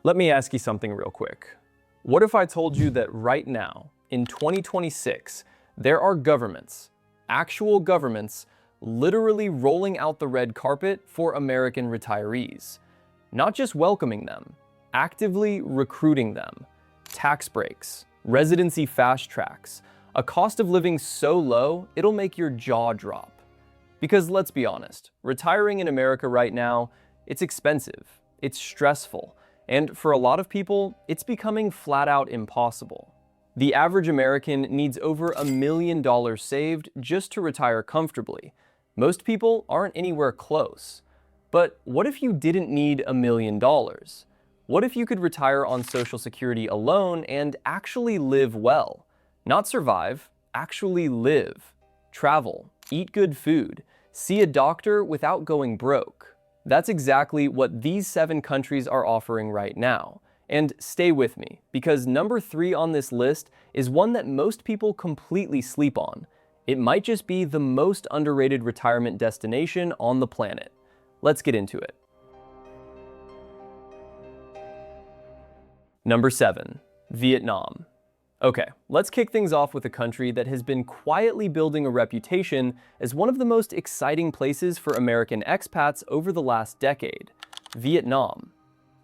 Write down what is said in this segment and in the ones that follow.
Let me ask you something real quick. What if I told you that right now, in 2026, there are governments, actual governments, literally rolling out the red carpet for American retirees? Not just welcoming them, actively recruiting them. Tax breaks, residency fast tracks, a cost of living so low, it'll make your jaw drop. Because let's be honest, retiring in America right now, it's expensive, it's stressful, and for a lot of people, it's becoming flat out impossible. The average American needs over $1 million saved just to retire comfortably. Most people aren't anywhere close. But what if you didn't need $1 million? What if you could retire on Social Security alone and actually live well? Not survive, actually live. Travel, eat good food, see a doctor without going broke. That's exactly what these 7 countries are offering right now. And stay with me, because number 3 on this list is one that most people completely sleep on. It might just be the most underrated retirement destination on the planet. Let's get into it. Number 7, Vietnam. Okay, let's kick things off with a country that has been quietly building a reputation as one of the most exciting places for American expats over the last decade, Vietnam.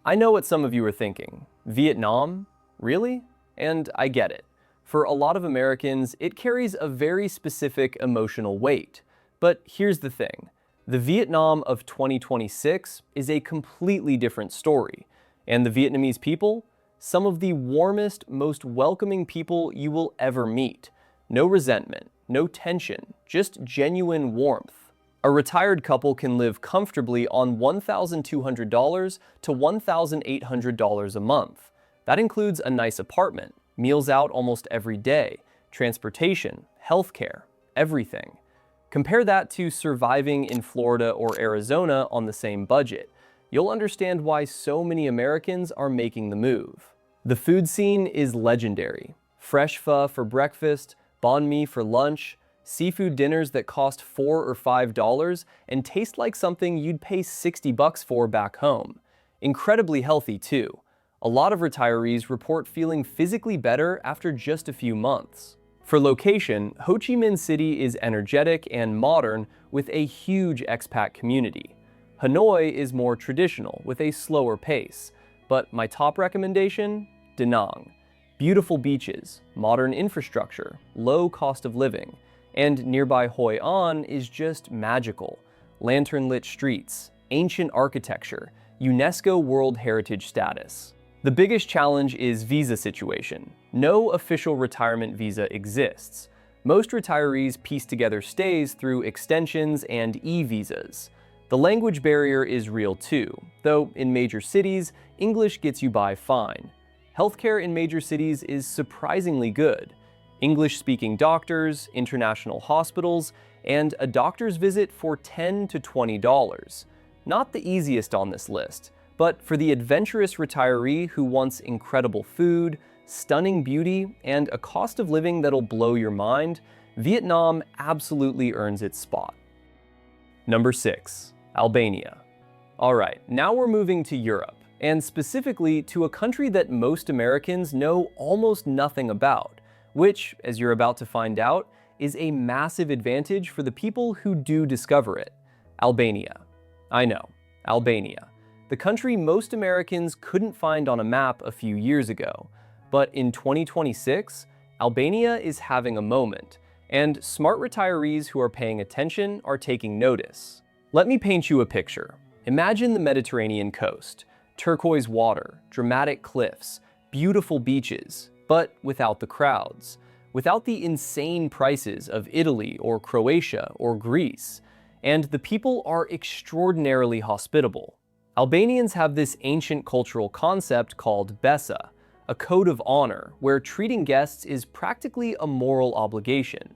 I know what some of you are thinking. Vietnam? Really? And I get it. For a lot of Americans, it carries a very specific emotional weight. But here's the thing. The Vietnam of 2026 is a completely different story. And the Vietnamese people? Some of the warmest, most welcoming people you will ever meet. No resentment, no tension, just genuine warmth. A retired couple can live comfortably on $1,200 to $1,800 a month. That includes a nice apartment, meals out almost every day, transportation, healthcare, everything. Compare that to surviving in Florida or Arizona on the same budget. You'll understand why so many Americans are making the move. The food scene is legendary. Fresh pho for breakfast, banh mi for lunch, seafood dinners that cost $4 or $5 and taste like something you'd pay $60 for back home. Incredibly healthy too. A lot of retirees report feeling physically better after just a few months. For location, Ho Chi Minh City is energetic and modern with a huge expat community. Hanoi is more traditional with a slower pace, but my top recommendation? Da Nang. Beautiful beaches, modern infrastructure, low cost of living, and nearby Hoi An is just magical. Lantern-lit streets, ancient architecture, UNESCO World Heritage status. The biggest challenge is visa situation. No official retirement visa exists. Most retirees piece together stays through extensions and e-visas. The language barrier is real too, though in major cities, English gets you by fine. Healthcare in major cities is surprisingly good. English-speaking doctors, international hospitals, and a doctor's visit for $10 to $20. Not the easiest on this list, but for the adventurous retiree who wants incredible food, stunning beauty, and a cost of living that'll blow your mind, Vietnam absolutely earns its spot. Number 6. Albania. Alright, now we're moving to Europe, and specifically to a country that most Americans know almost nothing about, which, as you're about to find out, is a massive advantage for the people who do discover it. Albania. I know, Albania. The country most Americans couldn't find on a map a few years ago. But in 2026, Albania is having a moment, and smart retirees who are paying attention are taking notice. Let me paint you a picture. Imagine the Mediterranean coast, turquoise water, dramatic cliffs, beautiful beaches, but without the crowds, without the insane prices of Italy or Croatia or Greece, and the people are extraordinarily hospitable. Albanians have this ancient cultural concept called besa, a code of honor where treating guests is practically a moral obligation.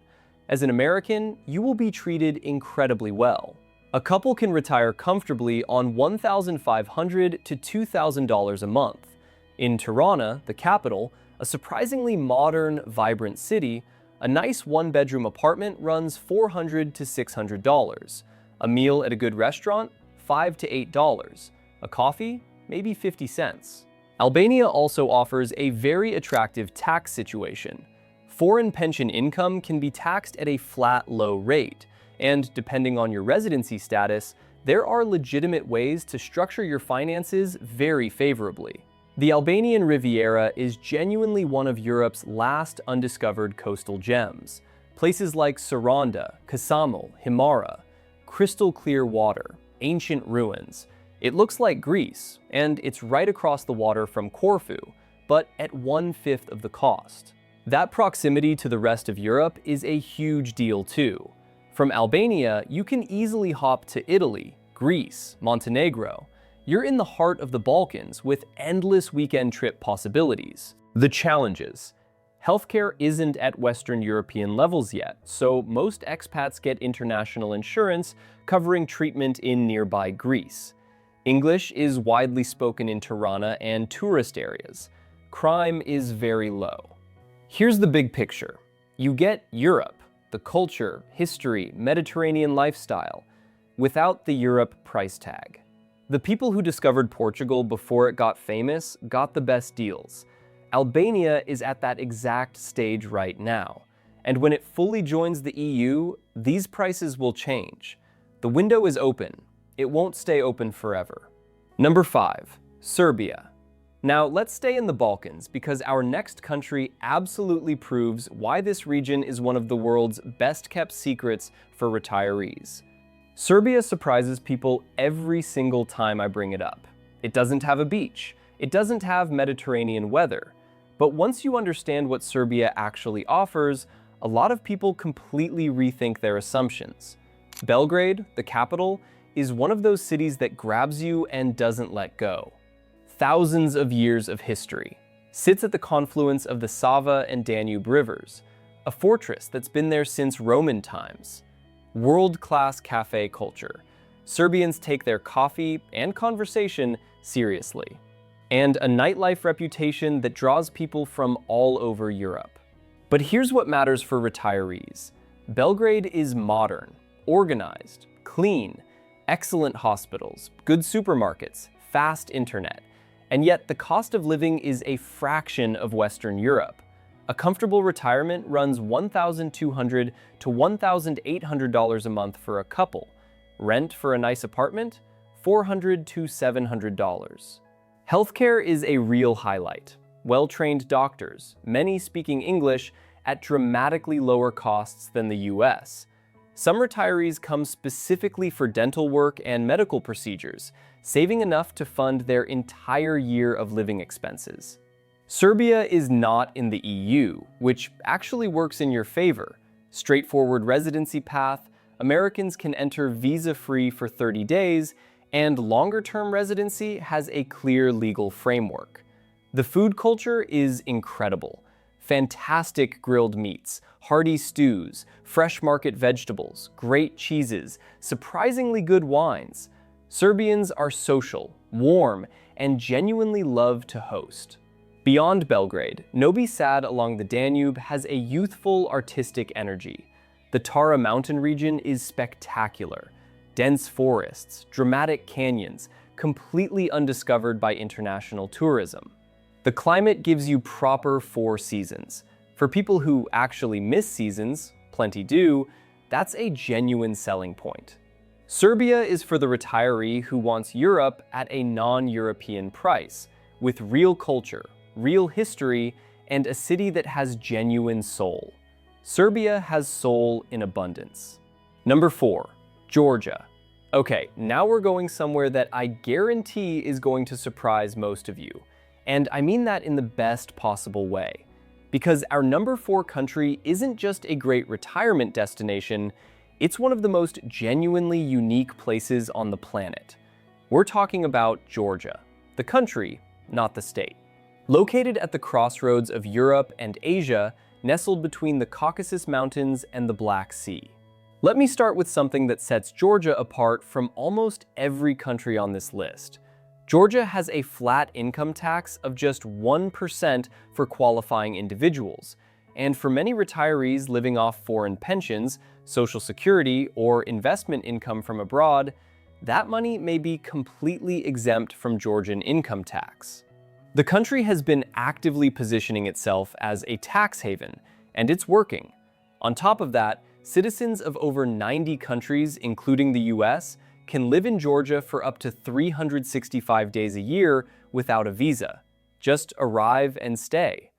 As an American, you will be treated incredibly well. A couple can retire comfortably on $1,500 to $2,000 a month. In Tirana, the capital, a surprisingly modern, vibrant city, a nice one-bedroom apartment runs $400 to $600. A meal at a good restaurant, $5 to $8. A coffee, maybe 50 cents. Albania also offers a very attractive tax situation. Foreign pension income can be taxed at a flat, low rate, and depending on your residency status, there are legitimate ways to structure your finances very favorably. The Albanian Riviera is genuinely one of Europe's last undiscovered coastal gems. Places like Saranda, Kasamil, Himara, crystal clear water, ancient ruins. It looks like Greece, and it's right across the water from Corfu, but at 1/5 of the cost. That proximity to the rest of Europe is a huge deal too. From Albania, you can easily hop to Italy, Greece, Montenegro. You're in the heart of the Balkans with endless weekend trip possibilities. The challenges. Healthcare isn't at Western European levels yet, so most expats get international insurance covering treatment in nearby Greece. English is widely spoken in Tirana and tourist areas. Crime is very low. Here's the big picture. You get Europe, the culture, history, Mediterranean lifestyle, without the Europe price tag. The people who discovered Portugal before it got famous got the best deals. Albania is at that exact stage right now. And when it fully joins the EU, these prices will change. The window is open. It won't stay open forever. Number 5, Serbia. Now let's stay in the Balkans because our next country absolutely proves why this region is one of the world's best kept secrets for retirees. Serbia surprises people every single time I bring it up. It doesn't have a beach. It doesn't have Mediterranean weather. But once you understand what Serbia actually offers, a lot of people completely rethink their assumptions. Belgrade, the capital, is one of those cities that grabs you and doesn't let go. Thousands of years of history, sits at the confluence of the Sava and Danube rivers, a fortress that's been there since Roman times. World-class cafe culture. Serbians take their coffee and conversation seriously. And a nightlife reputation that draws people from all over Europe. But here's what matters for retirees. Belgrade is modern, organized, clean, excellent hospitals, good supermarkets, fast internet. And yet the cost of living is a fraction of Western Europe. A comfortable retirement runs $1,200 to $1,800 a month for a couple. Rent for a nice apartment? $400 to $700. Healthcare is a real highlight. Well-trained doctors, many speaking English, at dramatically lower costs than the US. Some retirees come specifically for dental work and medical procedures, saving enough to fund their entire year of living expenses. Serbia is not in the EU, which actually works in your favor. Straightforward residency path, Americans can enter visa-free for 30 days, and longer-term residency has a clear legal framework. The food culture is incredible. Fantastic grilled meats, hearty stews, fresh market vegetables, great cheeses, surprisingly good wines. Serbians are social, warm, and genuinely love to host. Beyond Belgrade, Novi Sad along the Danube has a youthful, artistic energy. The Tara mountain region is spectacular. Dense forests, dramatic canyons, completely undiscovered by international tourism. The climate gives you proper 4 seasons. For people who actually miss seasons, plenty do, that's a genuine selling point. Serbia is for the retiree who wants Europe at a non-European price, with real culture, real history, and a city that has genuine soul. Serbia has soul in abundance. Number 4, Georgia. Okay, now we're going somewhere that I guarantee is going to surprise most of you. And I mean that in the best possible way. Because our number 4 country isn't just a great retirement destination, it's one of the most genuinely unique places on the planet. We're talking about Georgia, the country, not the state. Located at the crossroads of Europe and Asia, nestled between the Caucasus Mountains and the Black Sea. Let me start with something that sets Georgia apart from almost every country on this list. Georgia has a flat income tax of just 1% for qualifying individuals, and for many retirees living off foreign pensions, Social Security, or investment income from abroad, that money may be completely exempt from Georgian income tax. The country has been actively positioning itself as a tax haven, and it's working. On top of that, citizens of over 90 countries, including the US, can live in Georgia for up to 365 days a year without a visa. Just arrive and stay.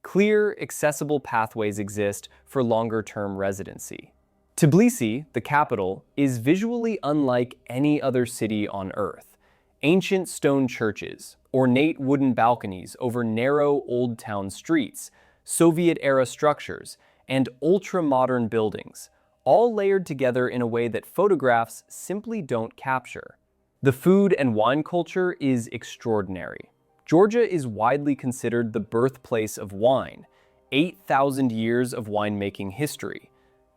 Clear, accessible pathways exist for longer-term residency. Tbilisi, the capital, is visually unlike any other city on Earth. Ancient stone churches, ornate wooden balconies over narrow old town streets, Soviet-era structures, and ultra-modern buildings, all layered together in a way that photographs simply don't capture. The food and wine culture is extraordinary. Georgia is widely considered the birthplace of wine, 8,000 years of winemaking history.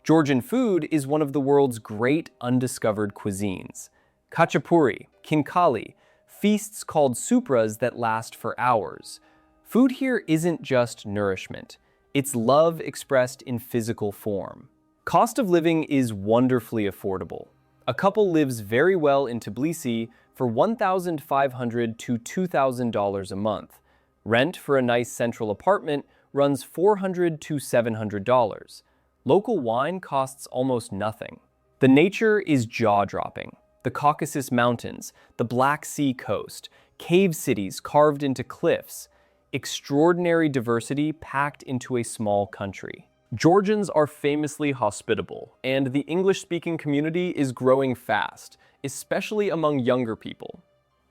Georgian food is one of the world's great undiscovered cuisines. Khachapuri, khinkali, feasts called supras that last for hours. Food here isn't just nourishment, it's love expressed in physical form. Cost of living is wonderfully affordable. A couple lives very well in Tbilisi for $1,500 to $2,000 a month. Rent for a nice central apartment runs $400 to $700. Local wine costs almost nothing. The nature is jaw-dropping. The Caucasus Mountains, the Black Sea coast, cave cities carved into cliffs, extraordinary diversity packed into a small country. Georgians are famously hospitable, and the English-speaking community is growing fast, especially among younger people.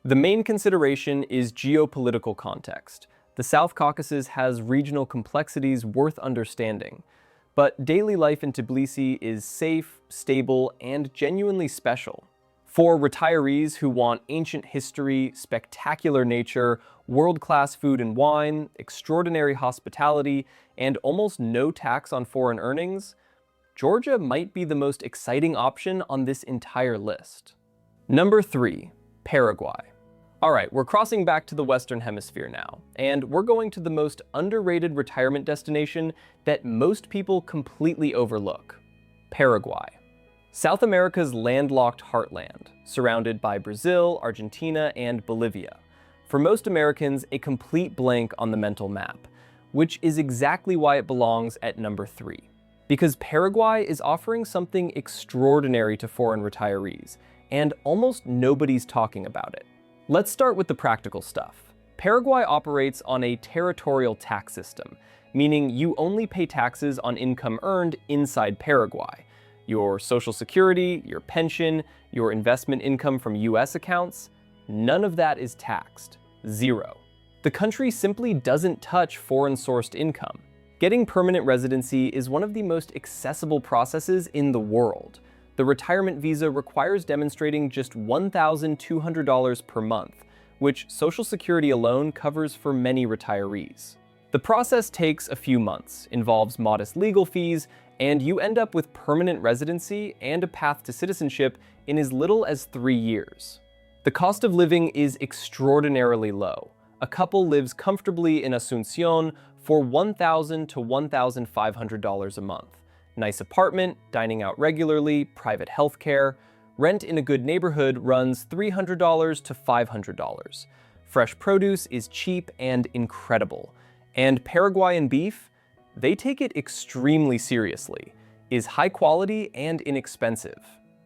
The main consideration is geopolitical context. The South Caucasus has regional complexities worth understanding, but daily life in Tbilisi is safe, stable, and genuinely special. For retirees who want ancient history, spectacular nature, world-class food and wine, extraordinary hospitality, and almost no tax on foreign earnings, Georgia might be the most exciting option on this entire list. Number 3, Paraguay. All right, we're crossing back to the Western Hemisphere now, and we're going to the most underrated retirement destination that most people completely overlook, Paraguay. South America's landlocked heartland, surrounded by Brazil, Argentina, and Bolivia. For most Americans, a complete blank on the mental map, which is exactly why it belongs at number 3. Because Paraguay is offering something extraordinary to foreign retirees, and almost nobody's talking about it. Let's start with the practical stuff. Paraguay operates on a territorial tax system, meaning you only pay taxes on income earned inside Paraguay. Your Social Security, your pension, your investment income from US accounts, none of that is taxed. Zero. The country simply doesn't touch foreign-sourced income. Getting permanent residency is one of the most accessible processes in the world. The retirement visa requires demonstrating just $1,200 per month, which Social Security alone covers for many retirees. The process takes a few months, involves modest legal fees, and you end up with permanent residency and a path to citizenship in as little as 3 years. The cost of living is extraordinarily low. A couple lives comfortably in Asunción for $1,000 to $1,500 a month. Nice apartment, dining out regularly, private health care. Rent in a good neighborhood runs $300 to $500. Fresh produce is cheap and incredible. And Paraguayan beef, they take it extremely seriously, is high quality and inexpensive.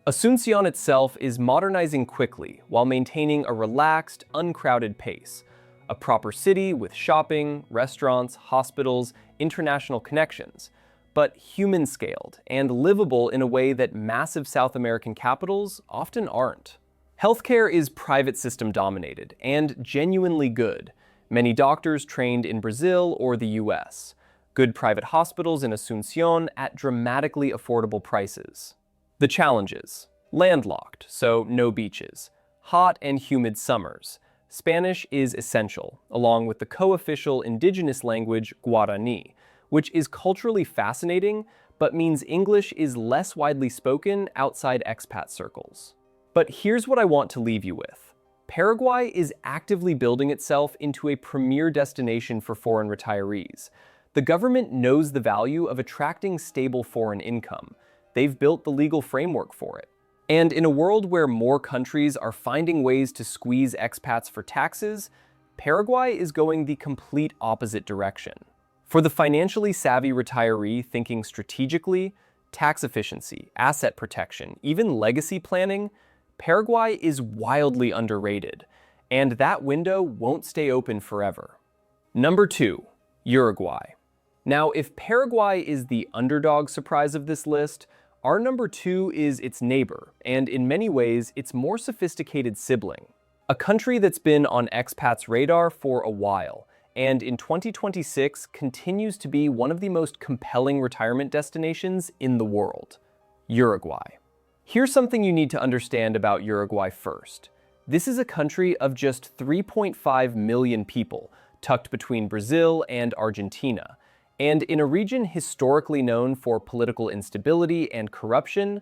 Asunción itself is modernizing quickly while maintaining a relaxed, uncrowded pace. A proper city with shopping, restaurants, hospitals, international connections, but human-scaled and livable in a way that massive South American capitals often aren't. Healthcare is private system dominated and genuinely good. Many doctors trained in Brazil or the US. Good private hospitals in Asunción at dramatically affordable prices. The challenges: landlocked, so no beaches. Hot and humid summers. Spanish is essential, along with the co-official indigenous language Guarani, which is culturally fascinating, but means English is less widely spoken outside expat circles. But here's what I want to leave you with. Paraguay is actively building itself into a premier destination for foreign retirees. The government knows the value of attracting stable foreign income. They've built the legal framework for it. And in a world where more countries are finding ways to squeeze expats for taxes, Paraguay is going the complete opposite direction. For the financially savvy retiree thinking strategically, tax efficiency, asset protection, even legacy planning, Paraguay is wildly underrated, and that window won't stay open forever. Number 2, Uruguay. Now, if Paraguay is the underdog surprise of this list, our number 2 is its neighbor, and in many ways, its more sophisticated sibling. A country that's been on expats' radar for a while, and in 2026 continues to be one of the most compelling retirement destinations in the world: Uruguay. Here's something you need to understand about Uruguay first. This is a country of just 3.5 million people, tucked between Brazil and Argentina. And in a region historically known for political instability and corruption,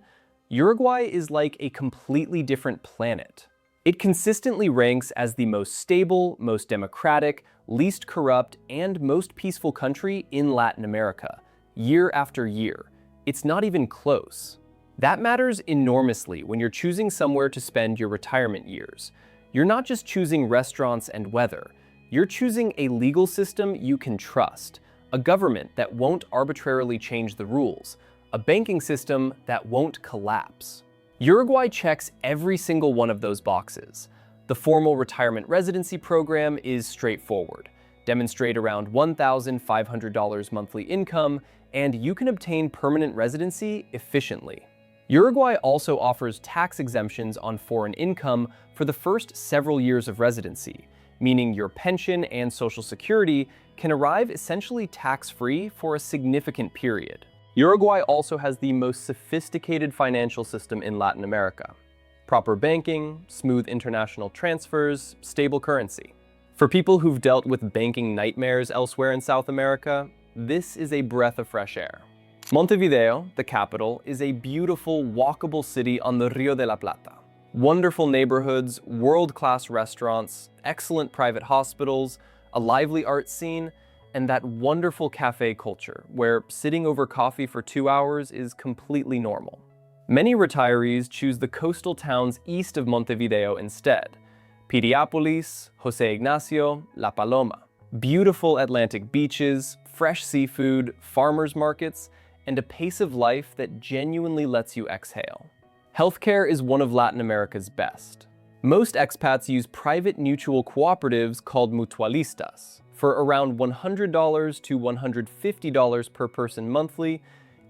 Uruguay is like a completely different planet. It consistently ranks as the most stable, most democratic, least corrupt, and most peaceful country in Latin America, year after year. It's not even close. That matters enormously when you're choosing somewhere to spend your retirement years. You're not just choosing restaurants and weather. You're choosing a legal system you can trust, a government that won't arbitrarily change the rules, a banking system that won't collapse. Uruguay checks every single one of those boxes. The formal retirement residency program is straightforward. Demonstrate around $1,500 monthly income, and you can obtain permanent residency efficiently. Uruguay also offers tax exemptions on foreign income for the first several years of residency, meaning your pension and Social Security can arrive essentially tax-free for a significant period. Uruguay also has the most sophisticated financial system in Latin America. Proper banking, smooth international transfers, stable currency. For people who've dealt with banking nightmares elsewhere in South America, this is a breath of fresh air. Montevideo, the capital, is a beautiful, walkable city on the Rio de la Plata. Wonderful neighborhoods, world-class restaurants, excellent private hospitals, a lively art scene, and that wonderful cafe culture where sitting over coffee for 2 hours is completely normal. Many retirees choose the coastal towns east of Montevideo instead: Piriápolis, José Ignacio, La Paloma. Beautiful Atlantic beaches, fresh seafood, farmers markets, and a pace of life that genuinely lets you exhale. Healthcare is one of Latin America's best. Most expats use private mutual cooperatives called mutualistas. For around $100 to $150 per person monthly,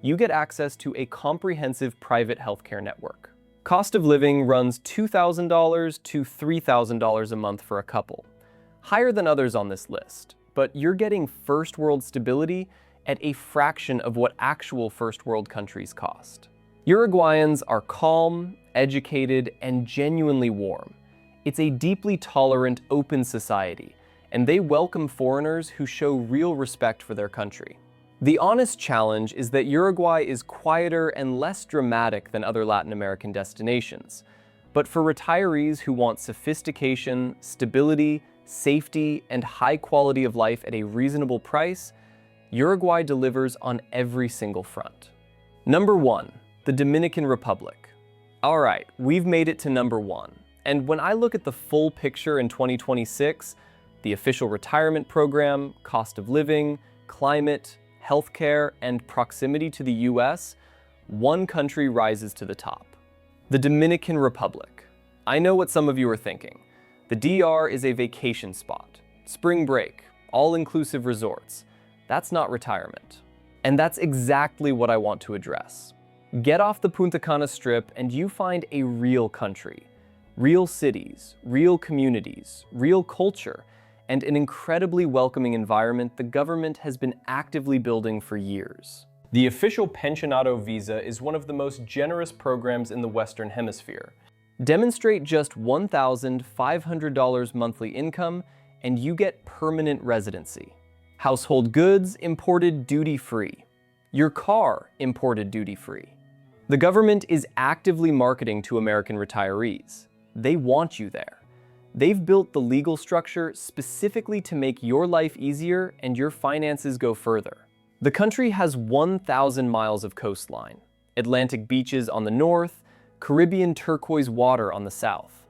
you get access to a comprehensive private healthcare network. Cost of living runs $2,000 to $3,000 a month for a couple. Higher than others on this list, but you're getting first world stability at a fraction of what actual first world countries cost. Uruguayans are calm, educated, and genuinely warm. It's a deeply tolerant, open society, and they welcome foreigners who show real respect for their country. The honest challenge is that Uruguay is quieter and less dramatic than other Latin American destinations. But for retirees who want sophistication, stability, safety, and high quality of life at a reasonable price, Uruguay delivers on every single front. Number 1, the Dominican Republic. All right, we've made it to number 1. And when I look at the full picture in 2026, the official retirement program, cost of living, climate, healthcare, and proximity to the US, one country rises to the top: the Dominican Republic. I know what some of you are thinking. The DR is a vacation spot, spring break, all-inclusive resorts. That's not retirement. And that's exactly what I want to address. Get off the Punta Cana Strip and you find a real country, real cities, real communities, real culture, and an incredibly welcoming environment the government has been actively building for years. The official Pensionado visa is one of the most generous programs in the Western Hemisphere. Demonstrate just $1,500 monthly income and you get permanent residency. Household goods imported duty-free. Your car imported duty-free. The government is actively marketing to American retirees. They want you there. They've built the legal structure specifically to make your life easier and your finances go further. The country has 1,000 miles of coastline, Atlantic beaches on the north, Caribbean turquoise water on the south.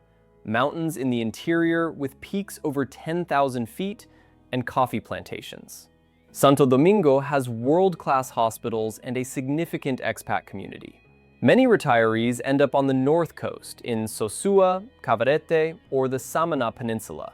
mountains in the interior with peaks over 10,000 feet, and coffee plantations. Santo Domingo has world-class hospitals and a significant expat community. Many retirees end up on the north coast in Sosua, Cabarete, or the Samana Peninsula.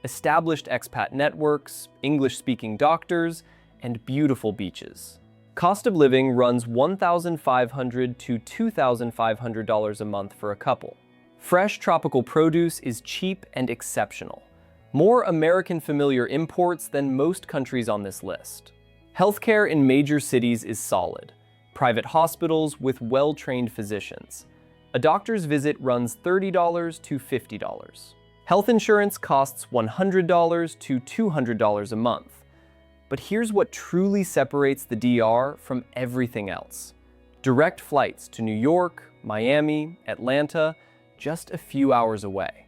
Established expat networks, English-speaking doctors, and beautiful beaches. Cost of living runs $1,500 to $2,500 a month for a couple. Fresh tropical produce is cheap and exceptional. More American familiar imports than most countries on this list. Healthcare in major cities is solid. Private hospitals with well-trained physicians. A doctor's visit runs $30 to $50. Health insurance costs $100 to $200 a month. But here's what truly separates the DR from everything else. Direct flights to New York, Miami, Atlanta, just a few hours away.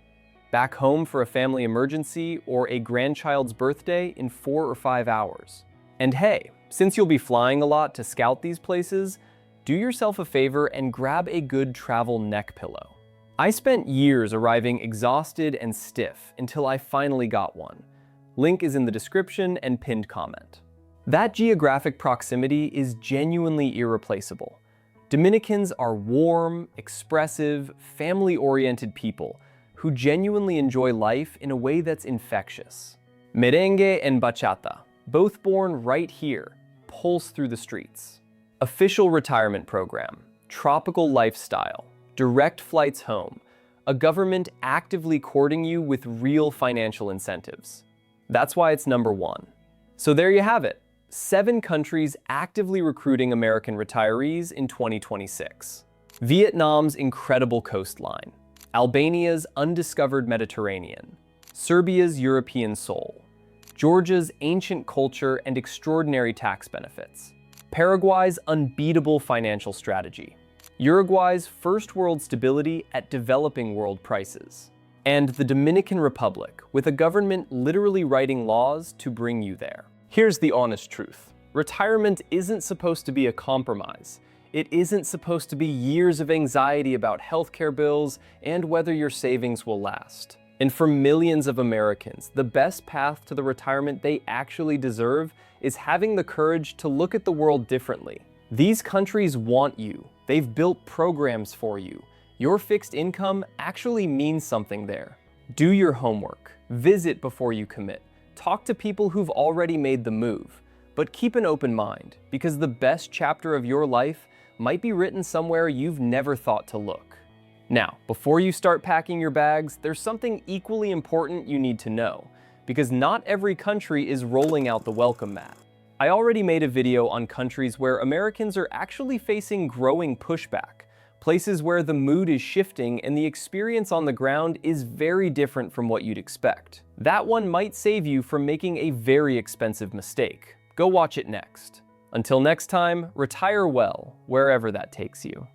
Back home for a family emergency or a grandchild's birthday in 4 or 5 hours. And hey, since you'll be flying a lot to scout these places, do yourself a favor and grab a good travel neck pillow. I spent years arriving exhausted and stiff until I finally got one. Link is in the description and pinned comment. That geographic proximity is genuinely irreplaceable. Dominicans are warm, expressive, family-oriented people who genuinely enjoy life in a way that's infectious. Merengue and bachata, both born right here, pulse through the streets. Official retirement program, tropical lifestyle, direct flights home, a government actively courting you with real financial incentives. That's why it's number 1. So there you have it, 7 countries actively recruiting American retirees in 2026. Vietnam's incredible coastline, Albania's undiscovered Mediterranean, Serbia's European soul, Georgia's ancient culture and extraordinary tax benefits, Paraguay's unbeatable financial strategy, Uruguay's first world stability at developing world prices, and the Dominican Republic with a government literally writing laws to bring you there. Here's the honest truth. Retirement isn't supposed to be a compromise. It isn't supposed to be years of anxiety about healthcare bills and whether your savings will last. And for millions of Americans, the best path to the retirement they actually deserve is having the courage to look at the world differently. These countries want you. They've built programs for you. Your fixed income actually means something there. Do your homework. Visit before you commit. Talk to people who've already made the move. But keep an open mind, because the best chapter of your life might be written somewhere you've never thought to look. Now, before you start packing your bags, there's something equally important you need to know, because not every country is rolling out the welcome mat. I already made a video on countries where Americans are actually facing growing pushback, places where the mood is shifting and the experience on the ground is very different from what you'd expect. That one might save you from making a very expensive mistake. Go watch it next. Until next time, retire well, wherever that takes you.